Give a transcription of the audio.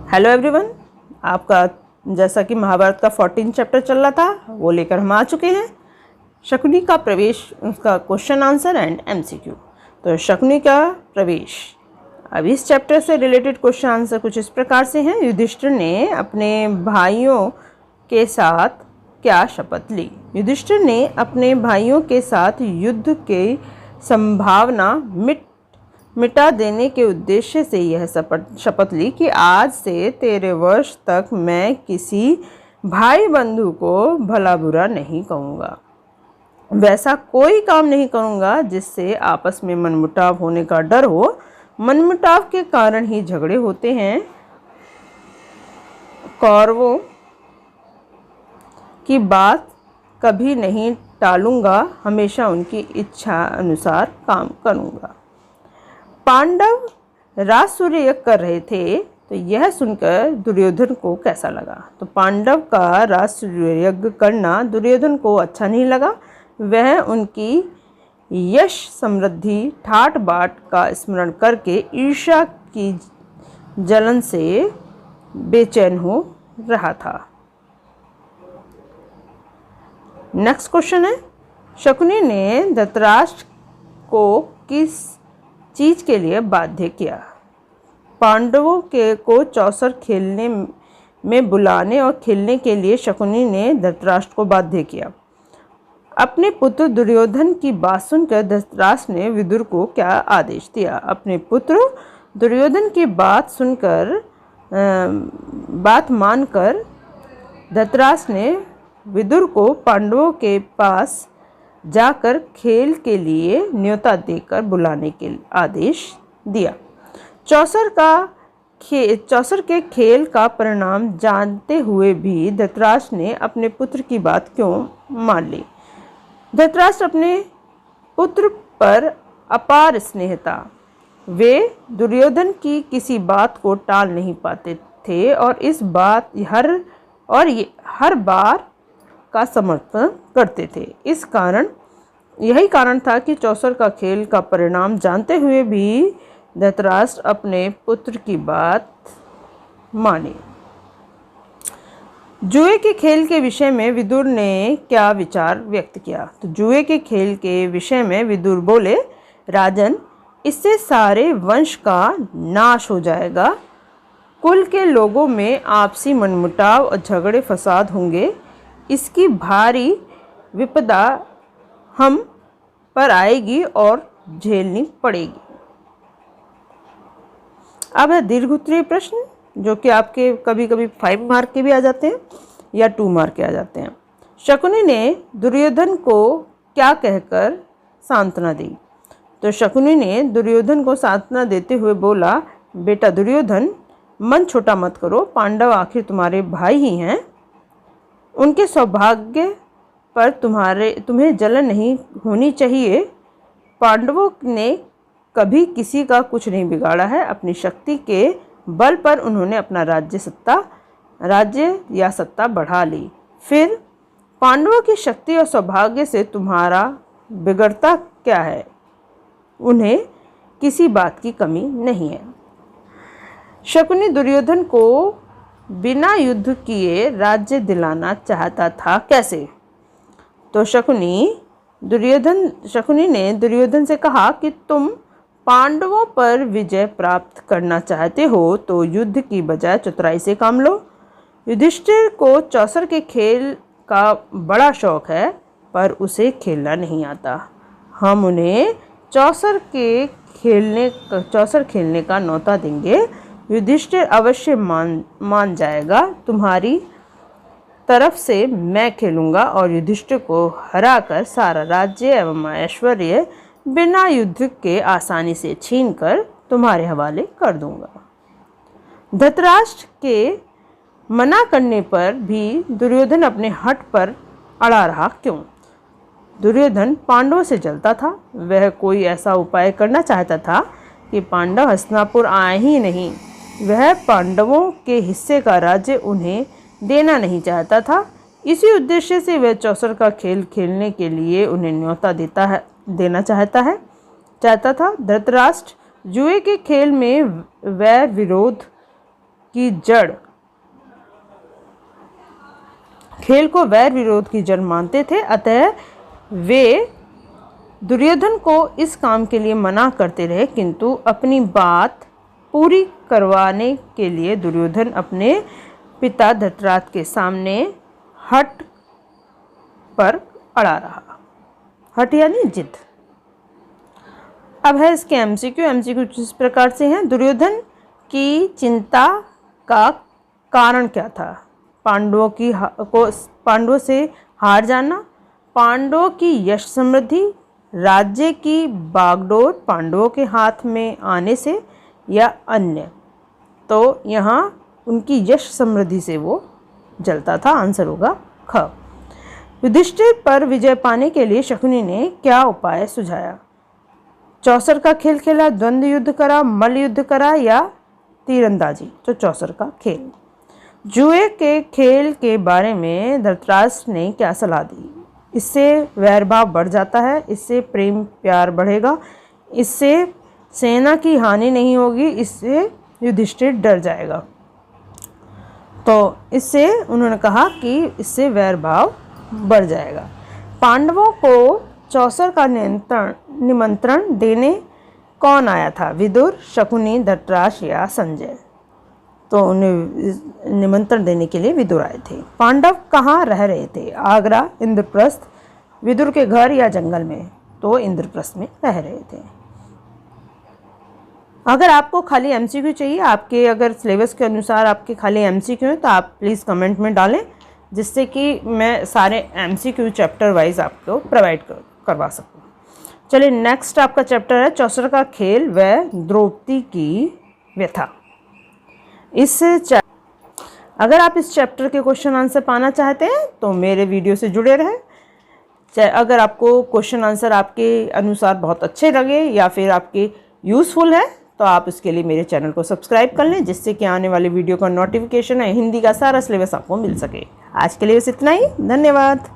Hello everyone, आपका जैसा कि महाभारत का 14 चैप्टर चल रहा था वो लेकर हम आ चुके हैं। शकुनी का प्रवेश, उसका क्वेश्चन आंसर एंड एमसीक्यू। तो शकुनी का प्रवेश, अब इस चैप्टर से रिलेटेड क्वेश्चन आंसर कुछ इस प्रकार से हैं। युधिष्ठिर ने अपने भाइयों के साथ क्या शपथ ली? युधिष्ठिर ने अपने भाइयों के साथ युद्ध की संभावना मिटा देने के उद्देश्य से यह शपथ ली कि आज से 13 वर्ष तक मैं किसी भाई बंधु को भला बुरा नहीं कहूँगा। वैसा कोई काम नहीं करूँगा जिससे आपस में मनमुटाव होने का डर हो। मनमुटाव के कारण ही झगड़े होते हैं। कौरवों की बात कभी नहीं टालूंगा, हमेशा उनकी इच्छा अनुसार काम करूँगा। पांडव राज सूर्य यज्ञ कर रहे थे, तो यह सुनकर दुर्योधन को कैसा लगा? तो पांडव का राज सूर्य यज्ञ करना दुर्योधन को अच्छा नहीं लगा। वह उनकी यश समृद्धि ठाट बाट का स्मरण करके ईर्ष्या की जलन से बेचैन हो रहा था। नेक्स्ट क्वेश्चन है, शकुनी ने धृतराष्ट्र को किस चीज के लिए बाध्य किया? पांडवों को चौसर खेलने में बुलाने और खेलने के लिए शकुनी ने धृतराष्ट्र को बाध्य किया। अपने पुत्र दुर्योधन की बात सुनकर धृतराष्ट्र ने विदुर को क्या आदेश दिया? अपने पुत्र दुर्योधन की बात सुनकर बात मानकर धृतराष्ट्र ने विदुर को पांडवों के पास जाकर खेल के लिए न्योता देकर बुलाने के आदेश दिया। चौसर के खेल का परिणाम जानते हुए भी धृतराष्ट्र ने अपने पुत्र की बात क्यों मान ली? धृतराष्ट्र अपने पुत्र पर अपार स्नेह था। वे दुर्योधन की किसी बात को टाल नहीं पाते थे और हर बार का समर्थन करते थे। यही कारण था कि चौसर का खेल का परिणाम जानते हुए भी धृतराष्ट्र अपने पुत्र की बात माने। जुए के खेल के विषय में विदुर ने क्या विचार व्यक्त किया? तो जुए के खेल के विषय में विदुर बोले, राजन, इससे सारे वंश का नाश हो जाएगा। कुल के लोगों में आपसी मनमुटाव और झगड़े फसाद होंगे। इसकी भारी विपदा हम पर आएगी और झेलनी पड़ेगी। अब है दीर्घ उत्तरीय प्रश्न, जो कि आपके कभी कभी 5 मार्क के भी आ जाते हैं या 2 मार्क के आ जाते हैं। शकुनी ने दुर्योधन को क्या कहकर सांत्वना दी? तो शकुनी ने दुर्योधन को सांत्वना देते हुए बोला, बेटा दुर्योधन, मन छोटा मत करो। पांडव आखिर तुम्हारे भाई ही हैं। उनके सौभाग्य पर तुम्हें जलन नहीं होनी चाहिए। पांडवों ने कभी किसी का कुछ नहीं बिगाड़ा है। अपनी शक्ति के बल पर उन्होंने अपना राज्य या सत्ता बढ़ा ली। फिर पांडवों की शक्ति और सौभाग्य से तुम्हारा बिगड़ता क्या है? उन्हें किसी बात की कमी नहीं है। शकुनी दुर्योधन को बिना युद्ध किए राज्य दिलाना चाहता था, कैसे? तो शकुनी ने दुर्योधन से कहा कि तुम पांडवों पर विजय प्राप्त करना चाहते हो तो युद्ध की बजाय चतुराई से काम लो। युधिष्ठिर को चौसर के खेल का बड़ा शौक है, पर उसे खेलना नहीं आता। हम उन्हें चौसर खेलने का न्योता देंगे। युधिष्ठिर अवश्य मान जाएगा। तुम्हारी तरफ से मैं खेलूंगा और युधिष्ठिर को हराकर सारा राज्य एवं ऐश्वर्य बिना युद्ध के आसानी से छीनकर तुम्हारे हवाले कर दूंगा। धृतराष्ट्र के मना करने पर भी दुर्योधन अपने हठ पर अड़ा रहा, क्यों? दुर्योधन पांडवों से जलता था। वह कोई ऐसा उपाय करना चाहता था कि पांडव हस्तिनापुर आए ही नहीं। वह पांडवों के हिस्से का राज्य उन्हें देना नहीं चाहता था। इसी उद्देश्य से वह चौसर का खेल खेलने के लिए उन्हें न्योता देना चाहता था। धृतराष्ट्र जुए के खेल में वह विरोध की जड़, खेल को वैर विरोध की जड़ मानते थे, अतः वे दुर्योधन को इस काम के लिए मना करते रहे, किंतु अपनी बात पूरी करवाने के लिए दुर्योधन अपने पिता धृतराष्ट्र के सामने हट पर अड़ा रहा। हट यानी जिद। अब है इसके एमसीक्यू इस प्रकार से हैं। दुर्योधन की चिंता का कारण क्या था? पांडवों से हार जाना, पांडवों की यश समृद्धि, राज्य की बागडोर पांडवों के हाथ में आने से, या अन्य। तो यहाँ उनकी यश समृद्धि से वो जलता था। आंसर होगा ख। युधिष्ठिर पर विजय पाने के लिए शकुनी ने क्या उपाय सुझाया? चौसर का खेल खेला, द्वंद्व युद्ध करा, मल्ल युद्ध करा, या तीरंदाजी? तो चौसर का खेल। जुए के खेल के बारे में धृतराष्ट्र ने क्या सलाह दी? इससे वैर भाव बढ़ जाता है, इससे प्रेम प्यार बढ़ेगा, इससे सेना की हानि नहीं होगी, इससे युधिष्ठिर डर जाएगा। तो इससे उन्होंने कहा कि इससे वैर भाव बढ़ जाएगा। पांडवों को चौसर का निमंत्रण देने कौन आया था? विदुर, शकुनी, धृतराष्ट्र या संजय? तो उन्हें निमंत्रण देने के लिए विदुर आए थे। पांडव कहाँ रह रहे थे? आगरा, इंद्रप्रस्थ, विदुर के घर या जंगल में? तो इंद्रप्रस्थ में रह रहे थे। अगर आपको खाली एमसीक्यू चाहिए, आपके अगर सिलेबस के अनुसार आपके खाली एमसीक्यू हैं, तो आप प्लीज़ कमेंट में डालें, जिससे कि मैं सारे एमसीक्यू चैप्टर वाइज आपको प्रोवाइड करवा सकूँ। चलिए नेक्स्ट आपका चैप्टर है चौसर का खेल व द्रौपदी की व्यथा। अगर आप इस चैप्टर के क्वेश्चन आंसर पाना चाहते हैं तो मेरे वीडियो से जुड़े रहें। अगर आपको क्वेश्चन आंसर आपके अनुसार बहुत अच्छे लगे या फिर आपके यूज़फुल है, तो आप इसके लिए मेरे चैनल को सब्सक्राइब कर लें, जिससे कि आने वाले वीडियो का नोटिफिकेशन है, हिंदी का सारा सिलेबस आपको मिल सके। आज के लिए बस इतना ही। धन्यवाद।